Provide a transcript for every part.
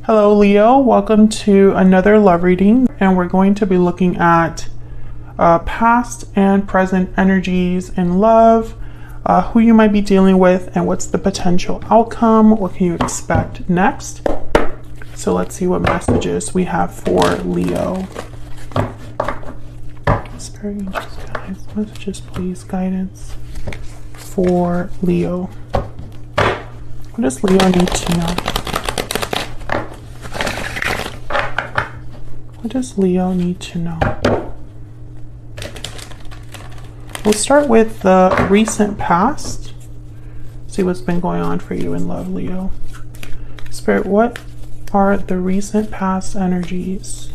Hello Leo, welcome to another love reading, and we're going to be looking at past and present energies in love, who you might be dealing with, and what's the potential outcome, what can you expect next. So let's see what messages we have for Leo. Spirit angels, guys, messages please, guidance for Leo. What does Leo need to know? What does Leo need to know? We'll start with the recent past. See what's been going on for you in love, Leo. Spirit, what are the recent past energies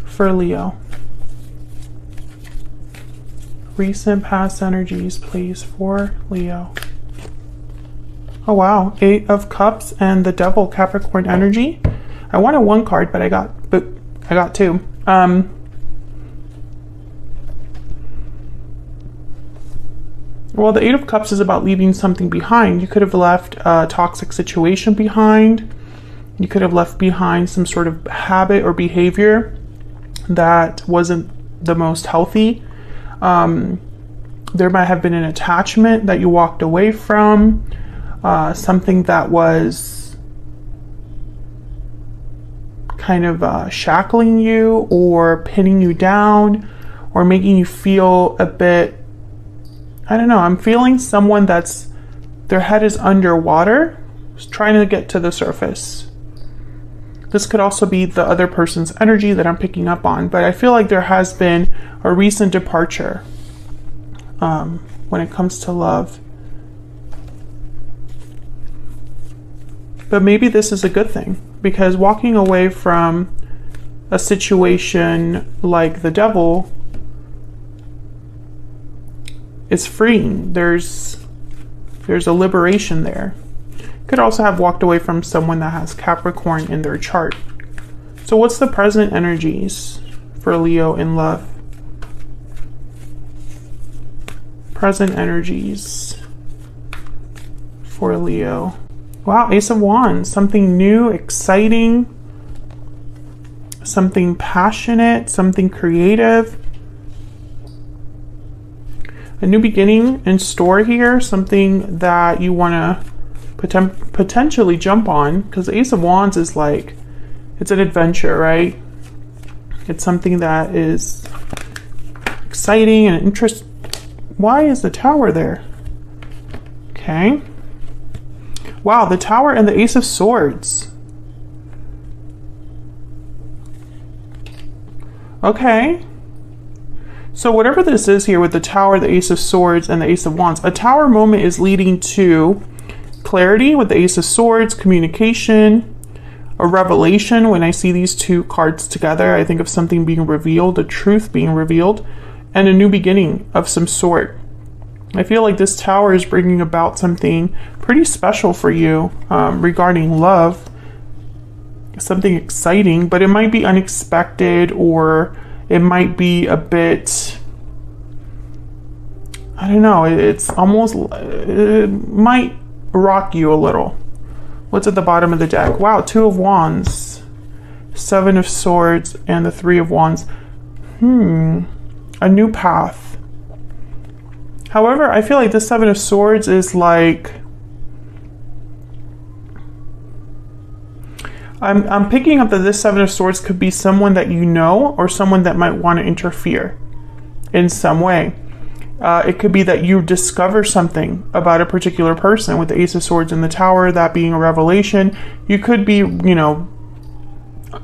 for Leo? Recent past energies, please, for Leo. Oh wow, 8 of Cups and the Devil, Capricorn energy. I wanted one card, but I got two. Well, the 8 of Cups is about leaving something behind. You could have left a toxic situation behind. You could have left behind some sort of habit or behavior that wasn't the most healthy. There might have been an attachment that you walked away from, something that was kind of shackling you or pinning you down or making you feel a bit, I don't know, I'm feeling someone that's, their head is underwater, trying to get to the surface. This could also be the other person's energy that I'm picking up on, but I feel like there has been a recent departure when it comes to love. But maybe this is a good thing, because walking away from a situation like the Devil is freeing. There's a liberation there. Could also have walked away from someone that has Capricorn in their chart. So what's the present energies for Leo in love? Present energies for Leo. Wow, Ace of Wands, something new, exciting, something passionate, something creative. A new beginning in store here, something that you want to potentially jump on, because the Ace of Wands is like, it's an adventure, right? It's something that is exciting and interest. Why is the Tower there? Okay. Wow, the Tower and the Ace of Swords. Okay. So whatever this is here with the Tower, the Ace of Swords, and the Ace of Wands, a Tower moment is leading to clarity with the Ace of Swords, communication, a revelation. When I see these two cards together, I think of something being revealed, a truth being revealed, and a new beginning of some sort. I feel like this Tower is bringing about something pretty special for you regarding love, something exciting, but it might be unexpected, or it might be a bit, I don't know, it's almost, it might rock you a little. What's at the bottom of the deck? Wow, 2 of Wands, 7 of Swords, and the 3 of Wands. A new path. However, I feel like the 7 of Swords is like, I'm picking up that this 7 of Swords could be someone that you know, or someone that might want to interfere in some way. It could be that you discover something about a particular person with the Ace of Swords in the Tower, that being a revelation. You could be, you know,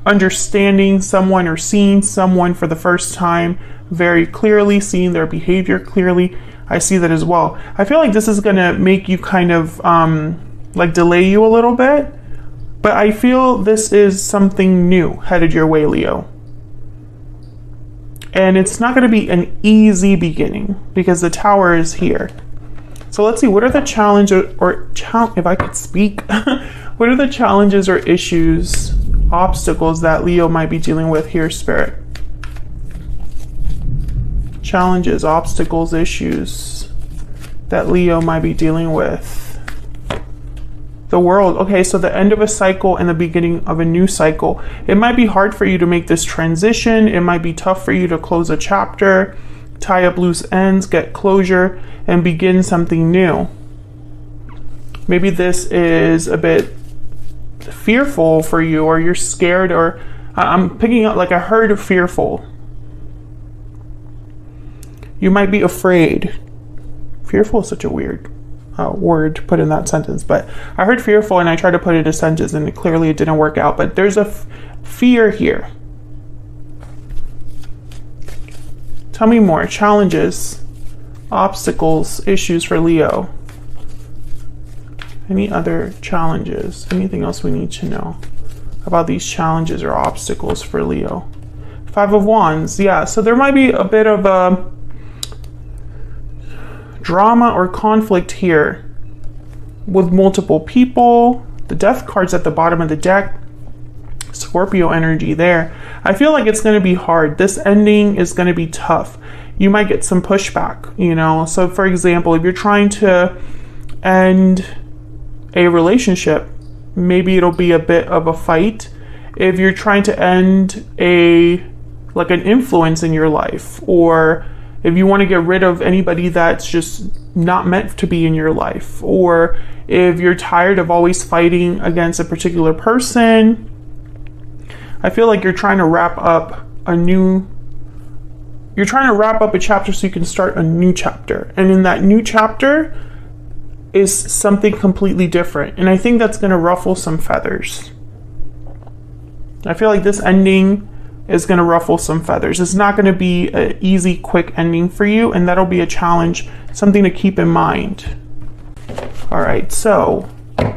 understanding someone or seeing someone for the first time very clearly, seeing their behavior clearly. I see that as well. I feel like this is going to make you kind of like delay you a little bit, but I feel this is something new headed your way, Leo. And it's not going to be an easy beginning because the Tower is here. So let's see, what are the challenges, if I could speak, what are the challenges or issues, obstacles that Leo might be dealing with here, Spirit? Challenges, obstacles, issues that Leo might be dealing with. The World. Okay, so the end of a cycle and the beginning of a new cycle. It might be hard for you to make this transition. It might be tough for you to close a chapter, tie up loose ends, get closure, and begin something new. Maybe this is a bit fearful for you, or you're scared, or I'm picking up, like, I heard fearful. You might be afraid. Fearful is such a weird word to put in that sentence, but I heard fearful and I tried to put it in a sentence and clearly it didn't work out. But there's a fear here. Tell me more. Challenges, obstacles, issues for Leo. Any other challenges? Anything else we need to know about these challenges or obstacles for Leo? Five of Wands. Yeah, so there might be a bit of a drama or conflict here with multiple people. The Death card's at the bottom of the deck. Scorpio energy there. I feel like it's going to be hard. This ending is going to be tough. You might get some pushback, you know. So for example, if you're trying to end a relationship, maybe it'll be a bit of a fight. If you're trying to end like an influence in your life, or if you want to get rid of anybody that's just not meant to be in your life, or if you're tired of always fighting against a particular person, I feel like you're trying to wrap up a chapter so you can start a new chapter. And in that new chapter is something completely different. And I think that's going to ruffle some feathers. I feel like this ending is going to ruffle some feathers. It's not going to be an easy, quick ending for you, and that'll be a challenge, something to keep in mind. All right, so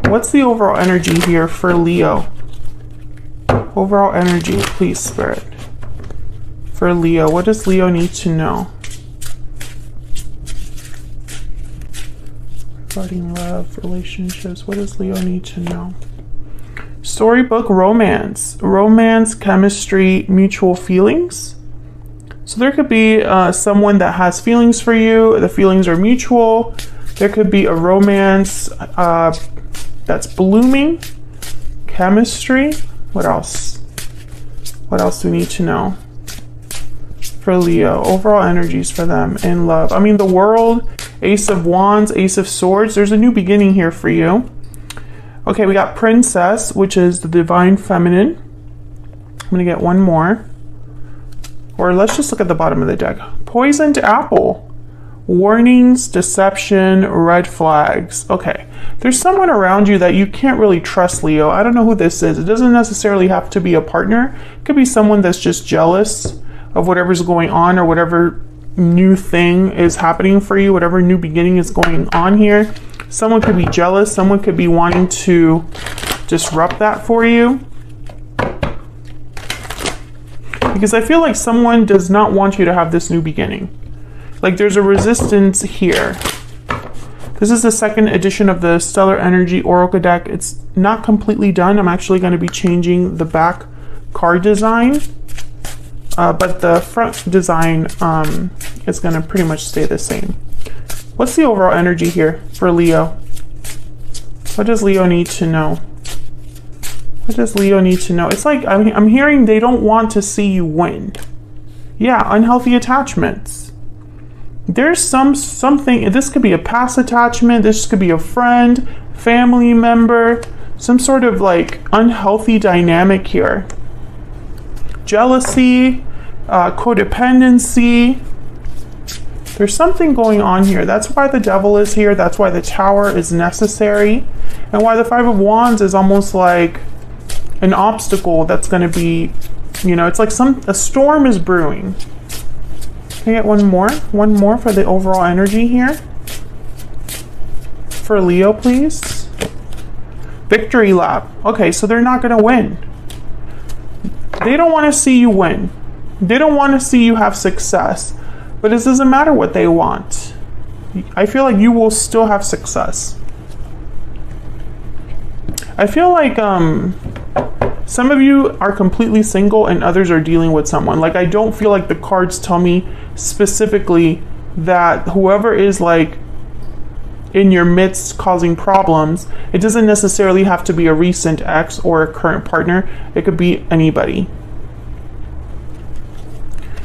what's the overall energy here for Leo? Overall energy, please, Spirit. For Leo, what does Leo need to know? Regarding love, relationships, what does Leo need to know? Storybook romance, chemistry, mutual feelings. So there could be someone that has feelings for you. The feelings are mutual. There could be a romance that's blooming. Chemistry. What else? What else do we need to know for Leo? Overall energies for them in love. I mean, the World, Ace of Wands, Ace of Swords. There's a new beginning here for you. Okay, we got Princess, which is the divine feminine. I'm going to get one more. Or let's just look at the bottom of the deck. Poisoned apple. Warnings, deception, red flags. Okay, there's someone around you that you can't really trust, Leo. I don't know who this is. It doesn't necessarily have to be a partner. It could be someone that's just jealous of whatever's going on, or whatever new thing is happening for you, whatever new beginning is going on here. Someone could be jealous. Someone could be wanting to disrupt that for you. Because I feel like someone does not want you to have this new beginning. Like there's a resistance here. This is the second edition of the Stellar Energy Oracle deck. It's not completely done. I'm actually going to be changing the back card design. But the front design is going to pretty much stay the same. What's the overall energy here for Leo? What does Leo need to know? What does Leo need to know? It's like I'm hearing they don't want to see you win. Yeah, unhealthy attachments. There's something, this could be a past attachment, this could be a friend, family member, some sort of like unhealthy dynamic here. Jealousy, codependency. There's something going on here. That's why the Devil is here. That's why the Tower is necessary. And why the Five of Wands is almost like an obstacle that's going to be, you know, it's like a storm is brewing. Can I get one more? One more for the overall energy here? For Leo, please. Victory lap. Okay, so they're not going to win. They don't want to see you win. They don't want to see you have success. But it doesn't matter what they want. I feel like you will still have success. I feel like some of you are completely single and others are dealing with someone. Like I don't feel like the cards tell me specifically that whoever is like in your midst causing problems. It doesn't necessarily have to be a recent ex or a current partner. It could be anybody.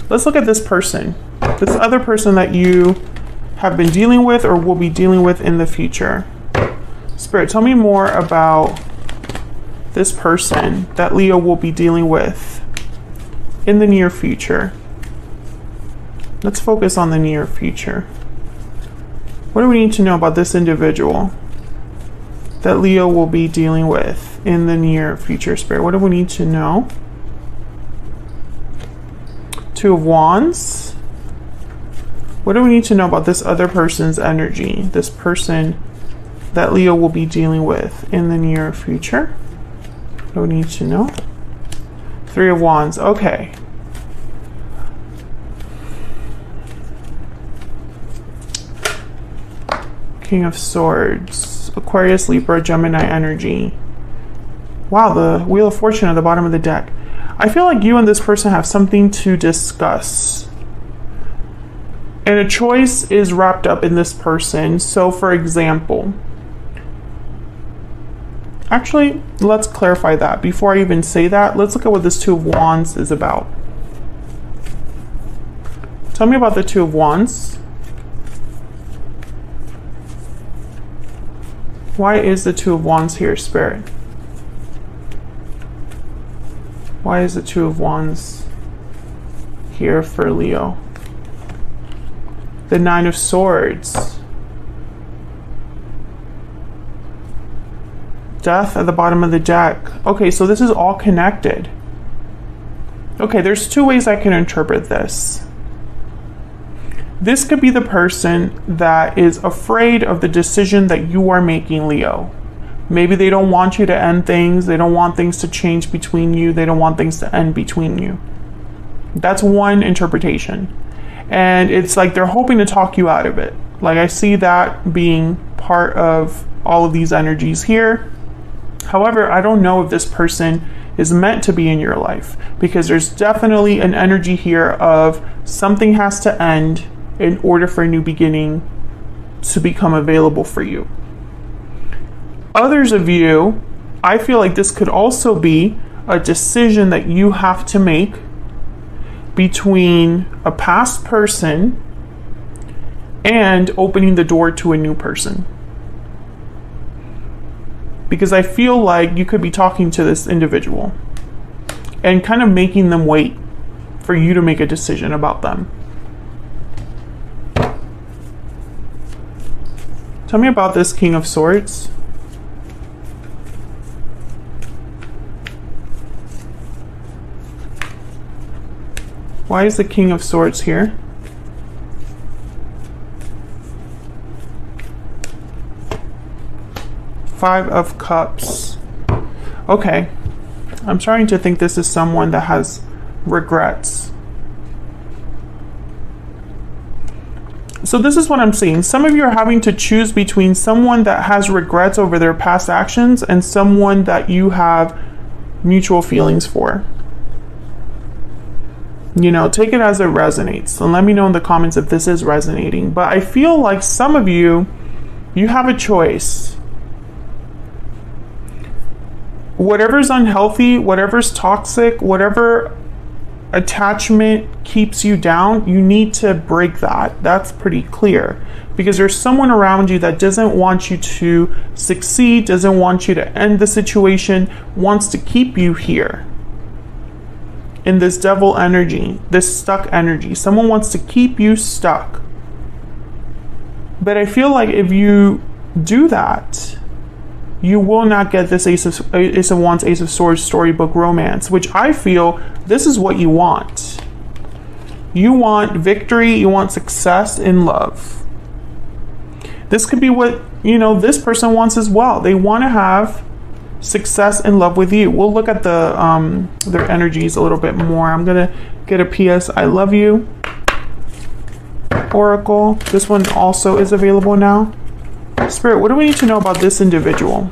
Let's look at this person, this other person that you have been dealing with or will be dealing with in the future. Spirit, tell me more about this person that Leo will be dealing with in the near future. Let's focus on the near future. What do we need to know about this individual that Leo will be dealing with in the near future, Spirit? What do we need to know? Two of Wands. What do we need to know about this other person's energy? This person that Leo will be dealing with in the near future. What do we need to know? Three of Wands. Okay. King of Swords. Aquarius, Libra, Gemini energy. Wow, the Wheel of Fortune at the bottom of the deck. I feel like you and this person have something to discuss. And a choice is wrapped up in this person. So for example, actually, let's clarify that. Before I even say that, let's look at what this Two of Wands is about. Tell me about the Two of Wands. Why is the Two of Wands here, Spirit? Why is the Two of Wands here for Leo? The Nine of Swords. Death at the bottom of the deck. Okay, so this is all connected. Okay, there's two ways I can interpret this. This could be the person that is afraid of the decision that you are making, Leo. Maybe they don't want you to end things. They don't want things to change between you. They don't want things to end between you. That's one interpretation. And it's like they're hoping to talk you out of it. Like I see that being part of all of these energies here. However, I don't know if this person is meant to be in your life, because there's definitely an energy here of something has to end in order for a new beginning to become available for you. Others of you, I feel like this could also be a decision that you have to make between a past person and opening the door to a new person. Because I feel like you could be talking to this individual and kind of making them wait for you to make a decision about them. Tell me about this King of Swords. Why is the King of Swords here? Five of Cups. Okay. I'm starting to think this is someone that has regrets. So this is what I'm seeing. Some of you are having to choose between someone that has regrets over their past actions and someone that you have mutual feelings for. You know, take it as it resonates. And let me know in the comments if this is resonating. But I feel like some of you, you have a choice. Whatever's unhealthy, whatever's toxic, whatever attachment keeps you down, you need to break that. That's pretty clear. Because there's someone around you that doesn't want you to succeed, doesn't want you to end the situation, wants to keep you here. In this devil energy, this stuck energy. Someone wants to keep you stuck. But I feel like if you do that, you will not get this Ace of Wands, Ace of Swords storybook romance, which I feel this is what you want. You want victory, you want success in love. This could be what, you know, this person wants as well. They want to have success in love with you. We'll look at the their energies a little bit more. I'm gonna get a PS I love you oracle. This one also is available now. Spirit, what do we need to know about this individual?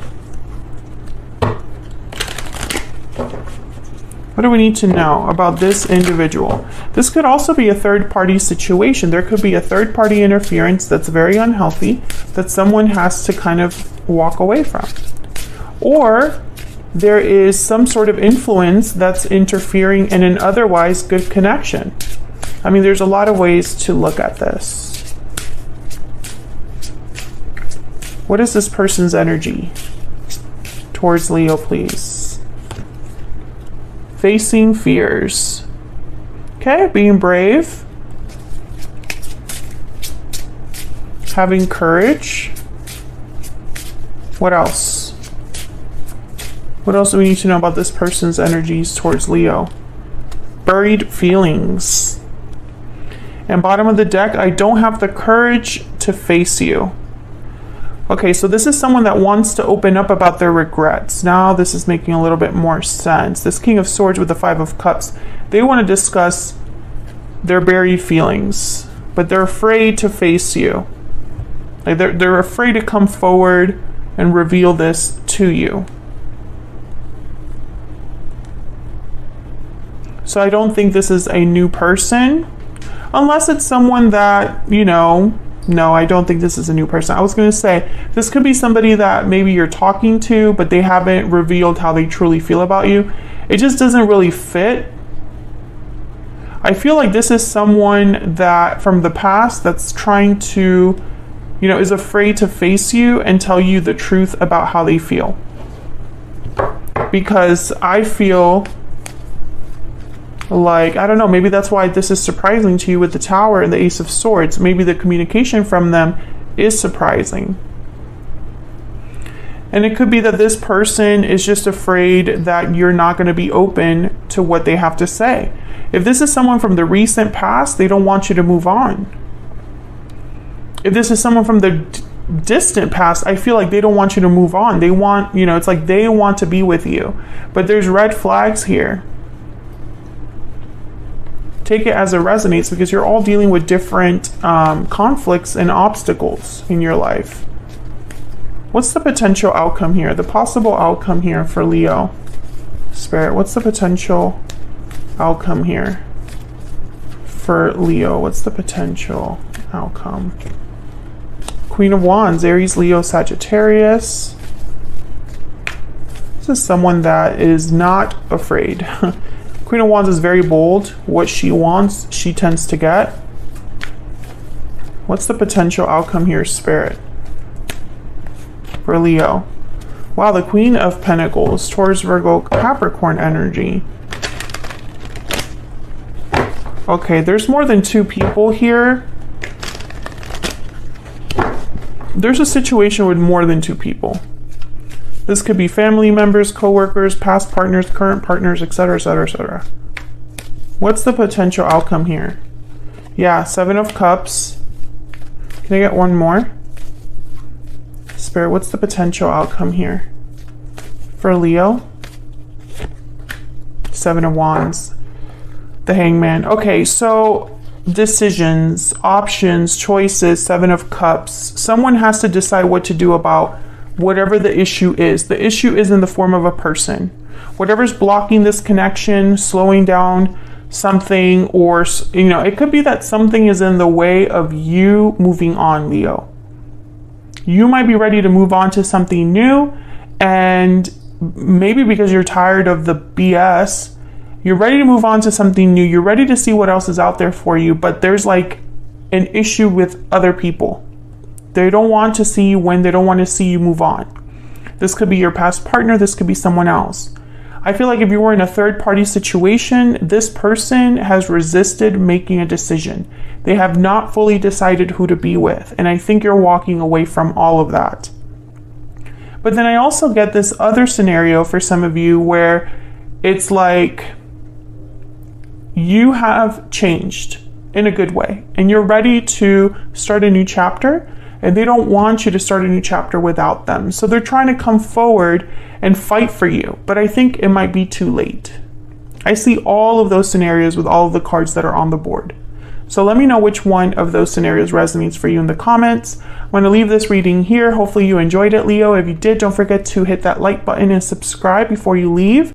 What do we need to know about this individual? This could also be a third-party situation. There could be a third-party interference that's very unhealthy that someone has to kind of walk away from. Or there is some sort of influence that's interfering in an otherwise good connection. I mean, there's a lot of ways to look at this. What is this person's energy towards Leo, please? Facing fears. Okay, being brave. Having courage. What else? What else do we need to know about this person's energies towards Leo? Buried feelings. And bottom of the deck, I don't have the courage to face you. Okay, so this is someone that wants to open up about their regrets. Now this is making a little bit more sense. This King of Swords with the Five of Cups, they want to discuss their buried feelings, but they're afraid to face you. Like they're afraid to come forward and reveal this to you. So I don't think this is a new person, unless it's someone that, you know, no, I don't think this is a new person. I was going to say, this could be somebody that maybe you're talking to, but they haven't revealed how they truly feel about you. It just doesn't really fit. I feel like this is someone that from the past that's trying to, you know, is afraid to face you and tell you the truth about how they feel. Because I feel like, I don't know, maybe that's why this is surprising to you with the Tower and the Ace of Swords. Maybe the communication from them is surprising. And it could be that this person is just afraid that you're not going to be open to what they have to say. If this is someone from the recent past, they don't want you to move on. If this is someone from the distant past, I feel like they don't want you to move on. They want, you know, it's like they want to be with you. But there's red flags here. Take it as it resonates, because you're all dealing with different conflicts and obstacles in your life. What's the potential outcome here? The possible outcome here for Leo. Spirit, what's the potential outcome here for Leo? What's the potential outcome? Queen of Wands, Aries, Leo, Sagittarius. This is someone that is not afraid. Queen of Wands is very bold. What she wants, she tends to get. What's the potential outcome here, Spirit, for Leo? Wow, the Queen of Pentacles, Taurus, Virgo, Capricorn energy. Okay, there's more than two people here. There's a situation with more than two people. This could be family members, co-workers, past partners, current partners, etc., etc., etc. What's the potential outcome here? Yeah, Seven of Cups. Can I get one more? Spirit, what's the potential outcome here for Leo? Seven of Wands. The Hangman. Okay, so decisions, options, choices, Seven of Cups. Someone has to decide what to do about whatever the issue is. The issue is in the form of a person. Whatever's blocking this connection, slowing down something, or, you know, it could be that something is in the way of you moving on, Leo. You might be ready to move on to something new, and maybe because you're tired of the BS, you're ready to move on to something new. You're ready to see what else is out there for you, but there's like an issue with other people. They don't want to see you win. They don't want to see you move on. This could be your past partner. This could be someone else. I feel like if you were in a third-party situation, this person has resisted making a decision. They have not fully decided who to be with. And I think you're walking away from all of that. But then I also get this other scenario for some of you where it's like you have changed in a good way and you're ready to start a new chapter. And they don't want you to start a new chapter without them. So they're trying to come forward and fight for you. But I think it might be too late. I see all of those scenarios with all of the cards that are on the board. So let me know which one of those scenarios resonates for you in the comments. I'm going to leave this reading here. Hopefully you enjoyed it, Leo. If you did, don't forget to hit that like button and subscribe before you leave.